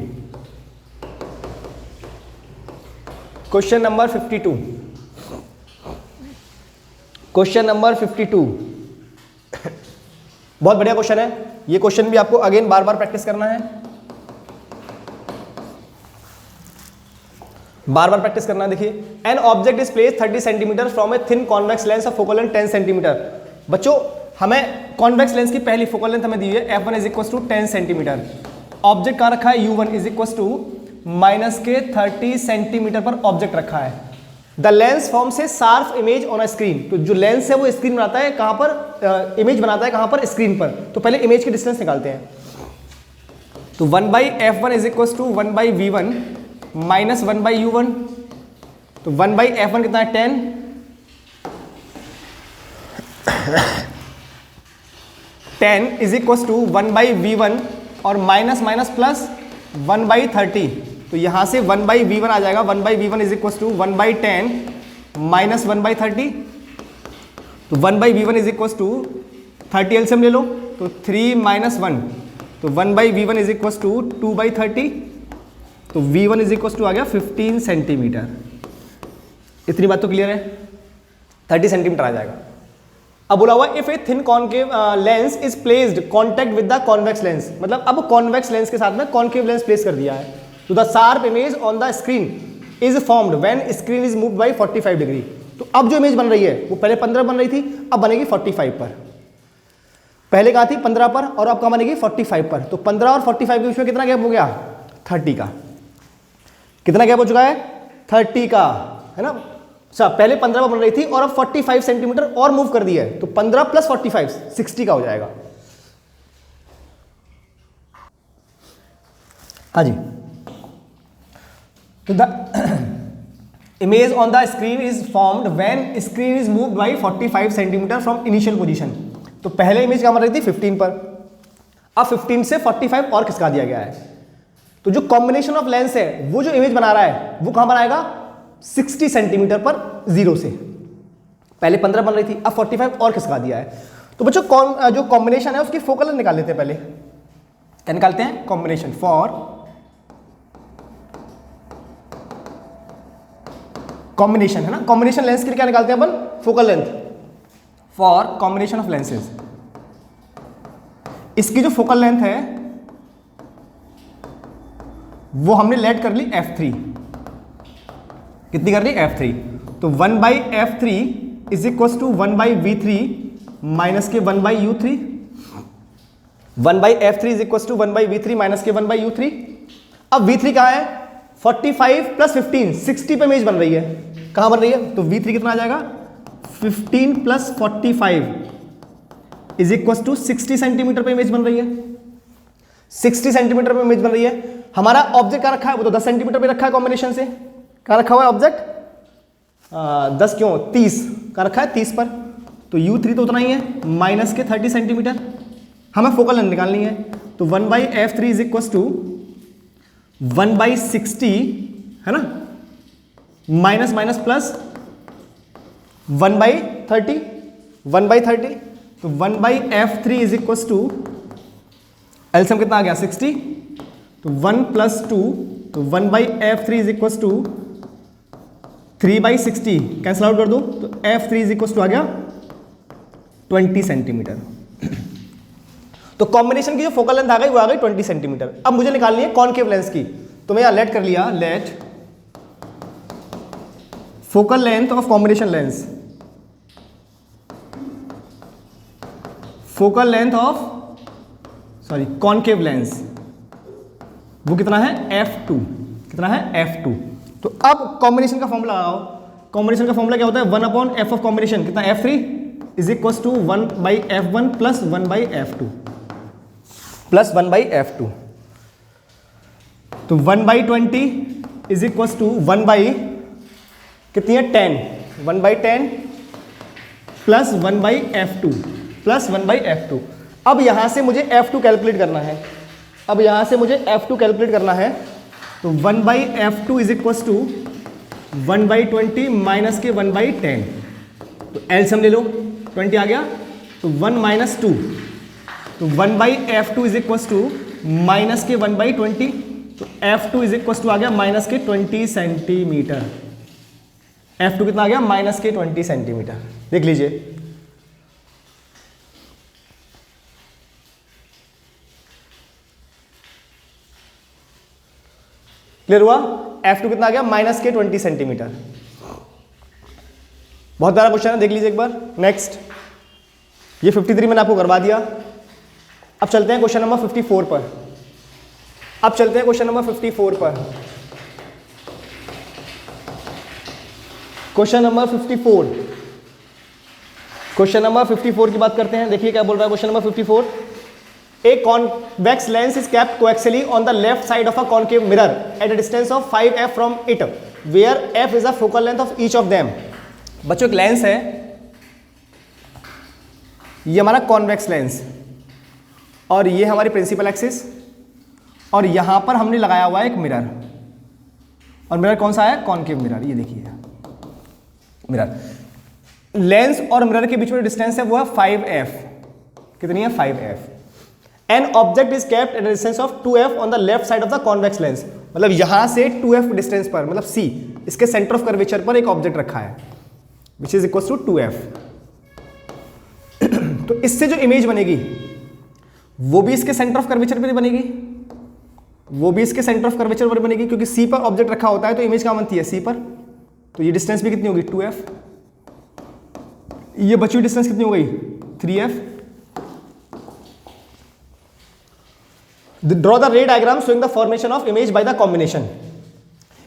Question number 52, question number 52 बहुत बढ़िया क्वेश्चन है। ये क्वेश्चन भी आपको अगेन बार बार प्रैक्टिस करना है, बार बार प्रैक्टिस करना है। देखिए, an object is placed 30 centimetre from a thin convex lens of focal length 10 centimetre. बच्चों, हमें कॉन्वेक्स लेंस की पहली फोकल लेंथ हमें दी है f1 is equal to 10 centimetre. Object कहाँ रखा है, u1 is equal to minus के 30 सेंटीमीटर पर ऑब्जेक्ट रखा है। The lens forms a sharp image on a screen. तो जो लेंस है वो स्क्रीन बनाता है, कहाँ पर इमेज बनाता है, कहाँ पर, स्क्रीन पर। तो पहले इमेज की डिस्टेंस निकालते हैं। तो 1/f1 is equal to 1/v1 minus 1/u1। तो 1/f1 कितना है 10, 10 इज इक्वल टू 1/v1 और माइनस माइनस प्लस 1/30। तो यहां से 1/v1 आ जाएगा, 1/v1 is equal to 1/10 minus 1/30। तो 1/v1 is equal to 30 LCM ले लो, तो 3 माइनस 1, तो 1/v1 इज इक्वल टू 2/30। तो v1 इज इक्वल टू आ गया 15 सेंटीमीटर। इतनी बात तो क्लियर है, 30 सेंटीमीटर आ जाएगा। अब बोला हुआ if a thin concave lens is placed contact with the convex lens, मतलब अब कॉन्वेक्स लेंस के साथ में कॉनकेव लेंस प्लेस कर दिया है। तो the sharp image on the screen is formed when screen is moved by 45 degree. तो अब जो इमेज बन रही है वो पहले 15 बन रही थी, अब बनेगी 45 पर। पहले कहा थी 15 पर और अब कहाँ बनेगी 45 पर। तो 15 और 45 के बीच में कितना गैप हो गया, 30 का। कितना गैप हो चुका है, 30 का, है ना। अच्छा, पहले 15 पर बन रही थी और अब 45 सेंटीमीटर और मूव कर दिया है। तो 15 प्लस 45 60 का हो जाएगा। हाँ जी, तो the image on the screen is formed when screen is moved by 45 centimetre from initial position. तो पहले इमेज कहाँ बन रही थी 15 पर, अब 15 से 45 और खिसका दिया गया है। तो जो कॉम्बिनेशन ऑफ लेंस है वो जो इमेज बना रहा है वो कहाँ बनाएगा, 60 सेंटीमीटर पर 0 से। पहले 15 बन रही थी, अब 45 और खिसका दिया है। तो बच्चों जो कॉम्बिनेशन है उसकी फोकल लेंथ निकाल लेते हैं। पहले क्या निकालते हैं, कॉम्बिनेशन फॉर कॉम्बिनेशन, है ना। कॉम्बिनेशन लेंस के लिए क्या निकालते हैं अपन, focal length for combination of lenses. इसकी जो फोकल लेंथ है वो हमने लेट कर ली f3। कितनी कर ली, f3। तो 1/f3 is equal to 1/v3 minus के 1/u3। 1/f3 is equal to 1/v3 minus के 1/u3। अब v3 कहाँ है, 45 प्लस 15 60 पे इमेज बन रही है। कहाँ बन रही है, तो v3 कितना आ जाएगा, 15 plus 45 is equal to 60 centimetre पे इमेज बन रही है। 60 सेंटीमीटर पे इमेज बन रही है। हमारा ऑब्जेक्ट कहाँ रखा है, वो तो 10 सेंटीमीटर पे रखा है कॉम्बिनेशन से। कहाँ रखा हुआ है ऑब्जेक्ट, 10 क्यों, 30 का रखा है, 30 पर। तो u3 तो उतना ही है, माइनस के 30 सेंटीमीटर। हमें फोकल लेंथ निकालनी है। तो 1/f3 इज इक्वल टू 1/60, है ना, माइनस माइनस प्लस 1/30, 1/30। तो 1/f3 is equal to LCM कितना आ गया, 60। तो 1 प्लस 2, तो 1/f3 is equal to 3/60 cancel out कर दो। तो f3 इज इक्वल टू आ गया 20 सेंटीमीटर। तो कॉम्बिनेशन की जो फोकल लेंथ आ गई वो आ गई 20 सेंटीमीटर। अब मुझे निकालनी है कॉनकेव लेंस की। तो मैं यहां लेट कर लिया, let focal length of combination lens, focal length of concave lens, वो कितना है, f2। कितना है, f2। तो अब कॉम्बिनेशन का फॉर्मूला लगाओ। कॉम्बिनेशन का फॉर्मूला क्या होता है, 1/f ऑफ कॉम्बिनेशन कितना, f3 is equal to 1/f1 plus 1/f2 plus 1/f2। तो 1/20 इज इक्वल टू 1/ कितनी है, 10, 1/10 प्लस 1/f2 प्लस 1/f2। अब यहां से मुझे f2 कैलकुलेट करना है। अब यहां से मुझे f2 कैलकुलेट करना है। तो 1/f2 is equal to 1/20 minus के 1/10। तो एलसीएम ले लो, 20 आ गया। तो 1 माइनस 2, तो 1/f2 is equal to minus के 1/20। तो f2 इज इक्वल टू आ गया माइनस के 20 सेंटीमीटर। F2 कितना आ गया माइनस के 20 सेंटीमीटर। देख लीजिए, क्लियर हुआ? F2 कितना आ गया माइनस के 20 सेंटीमीटर। बहुत सारा क्वेश्चन है, देख लीजिए एक बार। नेक्स्ट, ये 53 मैंने आपको करवा दिया। अब चलते हैं क्वेश्चन नंबर 54 पर। अब चलते हैं क्वेश्चन नंबर 54 पर। क्वेश्चन नंबर 54, क्वेश्चन नंबर 54 की बात करते हैं। देखिए क्या बोल रहा है question number 54। A convex lens is kept coaxially on the left side of a concave mirror at a distance of 5f from it, where f is the focal length of each of them. बच्चों एक लेंस है, ये हमारा कॉन्वेक्स लेंस, और ये हमारी प्रिंसिपल एक्सिस, और यहां पर हमने लगाया हुआ है एक मिरर। और मिरर कौन सा है? Concave mirror. ये देखिए मिरर, लेंस और मिरर के बीच में डिस्टेंस है वो है 5f। कितनी है? 5f। An object is kept at a distance of 2f on the left side of the convex lens. मतलब यहां से 2f डिस्टेंस पर, मतलब c, इसके सेंटर ऑफ कर्वेचर पर एक ऑब्जेक्ट रखा है विच इज इक्वल टू 2f। तो इससे जो इमेज बनेगी वो भी इसके सेंटर ऑफ कर्वेचर पर बनेगी, वो भी इसके सेंटर ऑफ कर्वेचर पर बनेगी, क्योंकि c पर ऑब्जेक्ट रखा होता है तो इमेज कहां बनती है? c पर। तो ये डिस्टेंस भी कितनी होगी? 2f। ये बची हुई डिस्टेंस कितनी हो गई? 3f। ड्रॉ द रे diagram showing the formation of image by the combination.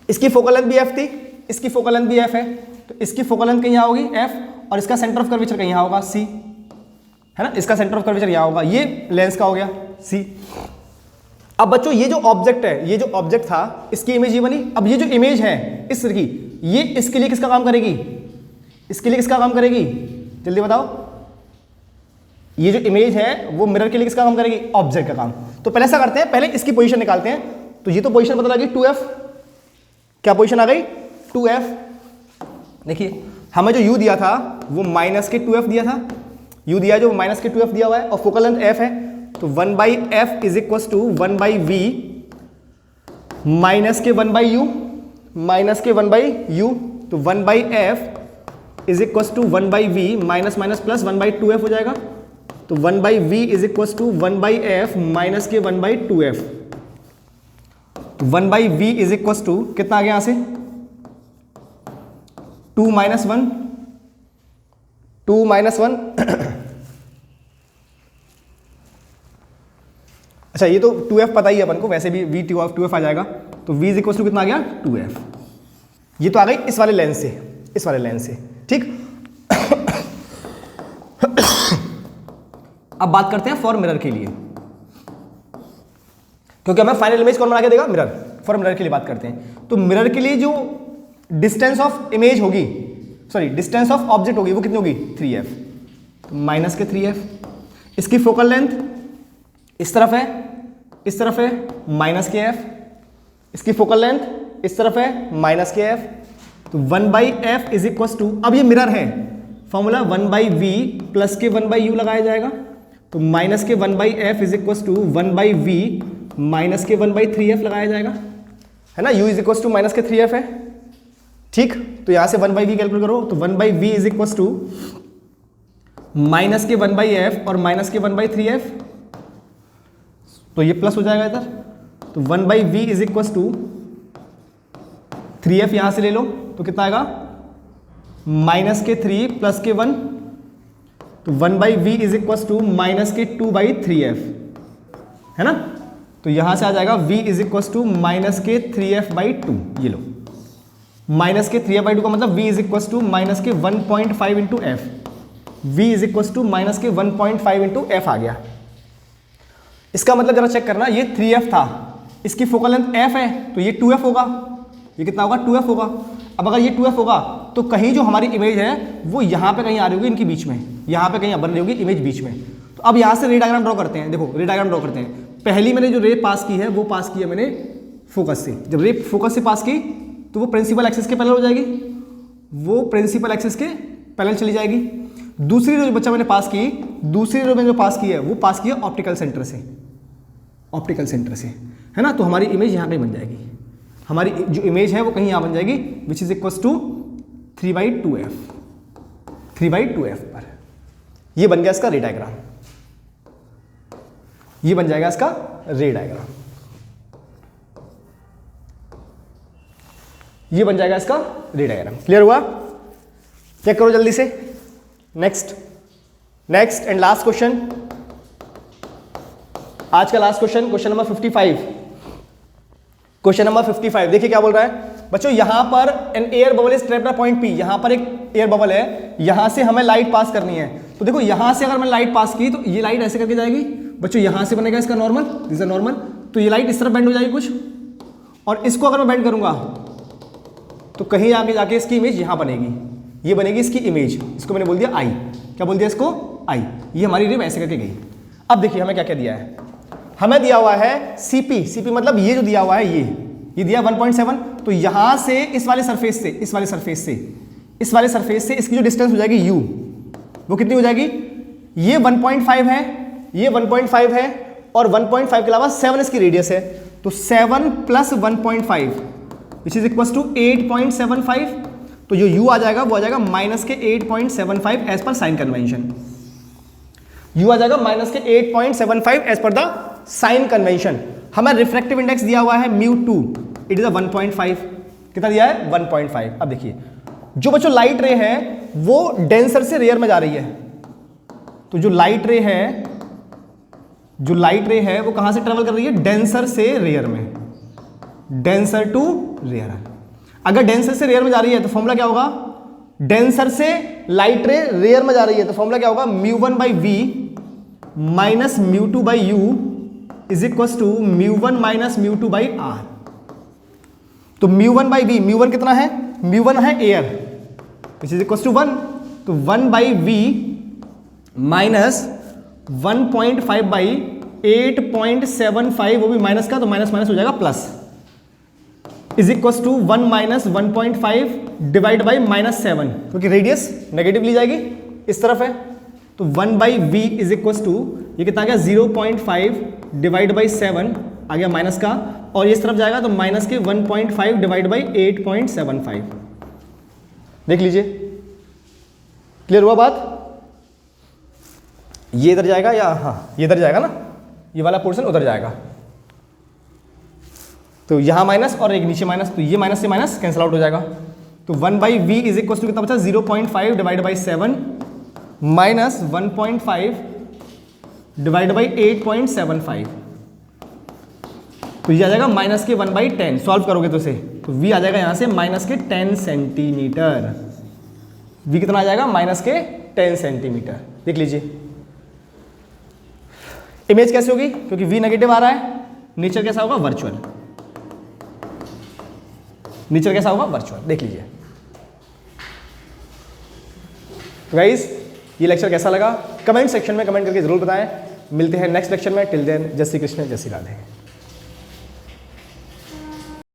इसकी फोकल लेंथ भी f थी, इसकी फोकल लेंथ भी f है, तो इसकी फोकल लेंथ कहीं यहाँ होगी f, और इसका सेंटर ऑफ कर्वेचर कहीं यहाँ होगा c, है ना? इसका सेंटर ऑफ कर्वेचर यहाँ होगा। ये लेंस का हो गया c। अब बच्चों ये जो ऑब्जेक्ट है, ये जो ऑब्जेक्ट था, इसकी इमेज ये बनी। अब ये जो इमेज है इस की, ये इसके लिए किसका काम करेगी? इसके लिए किसका काम करेगी? जल्दी बताओ। ये जो इमेज है वो मिरर के लिए किसका काम करेगी? ऑब्जेक्ट का काम। तो पहले ऐसा करते हैं, पहले इसकी पोजीशन निकालते हैं। तो ये तो पोजीशन पता लगी 2f। क्या पोजीशन आ गई? 2f। देखिए हमें जो u दिया था वो माइनस के 2f दिया था, u दिया जो माइनस के 2f दिया हुआ है, और फोकल लेंथ f है, तो 1/f is equal to 1/v minus के 1/u, माइनस के 1/u, तो 1/f is equal to 1/v minus minus plus 1/2f हो जाएगा। तो 1/v is equal to 1/f minus के 1/2f। 1/v is equal to कितना आ गया यहां से? 2 माइनस 1, 2 माइनस 1 अच्छा ये तो 2f पता ही है अपन को, वैसे भी v 2f आ जाएगा। तो v इज इक्वल टू कितना आ गया? 2f। ये तो आ गई इस वाले लेंस से, इस वाले लेंस से, ठीक। अब बात करते हैं फॉर मिरर के लिए, क्योंकि हमें फाइनल इमेज कौन बना के देगा? मिरर। फॉर मिरर के लिए बात करते हैं। तो मिरर के लिए जो डिस्टेंस ऑफ इमेज होगी, सॉरी डिस्टेंस ऑफ ऑब्जेक्ट होगी, वो कितनी होगी? 3f। तो माइनस के 3f। इसकी फोकल लेंथ इस तरफ है, इस तरफ है, माइनस के f। इसकी फोकल लेंथ इस तरफ है, माइनस के f। तो 1/f इज इक्वल टू, अब ये मिरर है, फॉर्मूला 1/v प्लस के 1/u लगाया जाएगा। तो माइनस के 1/f is equal to 1/v minus के 1/3f लगाया जाएगा, है ना? u is equal to minus के 3f है, ठीक। तो यहां से 1/v कैलकुलेट करो, तो 1/v is equal to minus के 1/f और माइनस के 1/3f, तो ये प्लस हो जाएगा इधर। तो 1/v is equal to 3f यहां से ले लो, तो कितना आएगा? माइनस के 3 प्लस के 1, तो 1/v is equal to minus के 2/3f, है ना? तो यहां से आ जाएगा v is equal to minus के 3f/2। ये लो, माइनस के 3f/2 का मतलब v is equal to minus के 1.5 into f। v is equal to minus के 1.5 इंटू f आ गया। इसका मतलब जरा चेक करना, ये 3f था, इसकी फोकल लेंथ f है, तो ये 2f होगा। ये कितना होगा? 2f होगा। अब अगर ये 2f होगा तो कहीं जो हमारी इमेज है वो यहाँ पे कहीं आ रही होगी, इनके बीच में, यहाँ पे कहीं बन रही होगी इमेज बीच में। तो अब यहाँ से रे डायग्राम ड्रॉ करते हैं। देखो रे डायग्राम ड्रॉ करते हैं। पहली मैंने जो रे पास की है वो पास की है मैंने फोकस से। जब रे फोकस से पास की तो वो प्रिंसिपल एक्सिस के पैरेलल हो जाएगी, वो प्रिंसिपल एक्सिस के पैरेलल चली जाएगी। दूसरी रो जो बच्चा मैंने पास की, दूसरी रो में जो पास की है वो पास की है ऑप्टिकल सेंटर से, ऑप्टिकल सेंटर से, है ना? तो हमारी इमेज यहाँ कहीं बन जाएगी, हमारी जो इमेज है वो कहीं यहाँ बन जाएगी, विच is equal to 3/2f, 3/2f पर। ये बन गया इसका रे डायग्राम, ये बन जाएगा इसका रे डायग्राम, ये बन जाएगा इसका रे डायग्राम। क्लियर हुआ? चेक करो जल्दी से। नेक्स्ट एंड लास्ट क्वेश्चन, आज का last question, question number 55। Question number 55 देखिए क्या बोल रहा है बच्चों, यहां पर an air bubble is trapped at point P. यहां पर एक एयर बबल है, यहां से हमें लाइट पास करनी है। तो देखो यहां से अगर मैं लाइट पास की तो ये लाइट ऐसे करके जाएगी बच्चों, यहां से बनेगा इसका नॉर्मल, दिस इज नॉर्मल, तो ये लाइट इस तरफ बेंड हो जाएगी कुछ, और इसको अगर मैं बेंड करूंगा तो कहीं आगे जाके इसकी इमेज यहां बनेगी, ये बनेगी इसकी इमेज, इसको मैंने बोल दिया आई। क्या बोल दिया इसको? आई। ये हमारी रिब ऐसे करके गई। अब देखिए हमें क्या क्या दिया है, हमें दिया हुआ है सीपी, सीपी मतलब ये जो दिया हुआ है ये दिया 1.7। तो यहां से इस वाले सरफेस से, इस वाले सरफेस से, इस वाले सरफेस से इसकी जो डिस्टेंस हो जाएगी u, वो कितनी हो जाएगी? ये 1.5 है, ये 1.5 है, और 1.5 के अलावा 7 इसकी रेडियस है। तो 7 + 1.5 विच इज इक्वल टू 8.75। तो जो u आ जाएगा वो आ जाएगा माइनस के 8.75 एज पर साइन कन्वेंशन। u आ जाएगा माइनस के 8.75 as per the sign convention. हमें रिफ्रैक्टिव इंडेक्स दिया हुआ है μ2, इट इज 1.5। कितना दिया है? 1.5। अब देखिए जो बच्चों लाइट रे है वो डेंसर से रेयर में जा रही है, तो जो लाइट रे है, जो लाइट रे है वो कहां से ट्रेवल कर रही है? डेंसर से रेयर में, डेंसर टू रेयर। अगर डेंसर से रेयर में जा रही है तो फॉर्मूला क्या होगा? डेंसर से लाइट रे रेयर में जा रही है तो फॉर्मूला क्या होगा? μ1/v minus μ2/u is equal to μ1 minus μ2/r। तो μ1/v, μ1 कितना है? μ1 है air, which is equal to 1। तो 1/v माइनस 1.5/8.75, वो भी माइनस का, तो माइनस माइनस हो जाएगा plus, is equal to 1 minus 1.5 divide by -7, क्योंकि रेडियस नेगेटिव ली जाएगी, इस तरफ है। तो 1/v इज इक्वल टू, ये कितना आ गया? 0.5 डिवाइड बाई 7 आ गया माइनस का, और इस तरफ जाएगा तो माइनस के 1.5 डिवाइड बाई 8.75। देख लीजिए, क्लियर हुआ बात? ये इधर जाएगा या हाँ ये इधर जाएगा ना, ये वाला पोर्शन उधर जाएगा, तो यहां माइनस और एक नीचे माइनस, तो ये माइनस से माइनस कैंसिल आउट हो जाएगा। तो 1/v इज इक्वल टू कितना बचा? 0.5 divide by 7 minus 1.5 divide by 8.75, तो ये आ जाएगा माइनस के 1/10। सॉल्व करोगे तो से, तो v आ जाएगा यहां से माइनस के 10 सेंटीमीटर। v कितना आ जाएगा? माइनस के 10 सेंटीमीटर। देख लीजिए इमेज कैसे होगी, क्योंकि v नेगेटिव आ रहा है। नेचर कैसा होगा? वर्चुअल। नेचर कैसा होगा? वर्चुअल। देख लीजिए गाइस, ये लेक्चर कैसा लगा कमेंट सेक्शन में कमेंट करके जरूर बताएं। मिलते हैं नेक्स्ट लेक्चर में। टिल देन जय श्री कृष्ण, जय श्री राधे।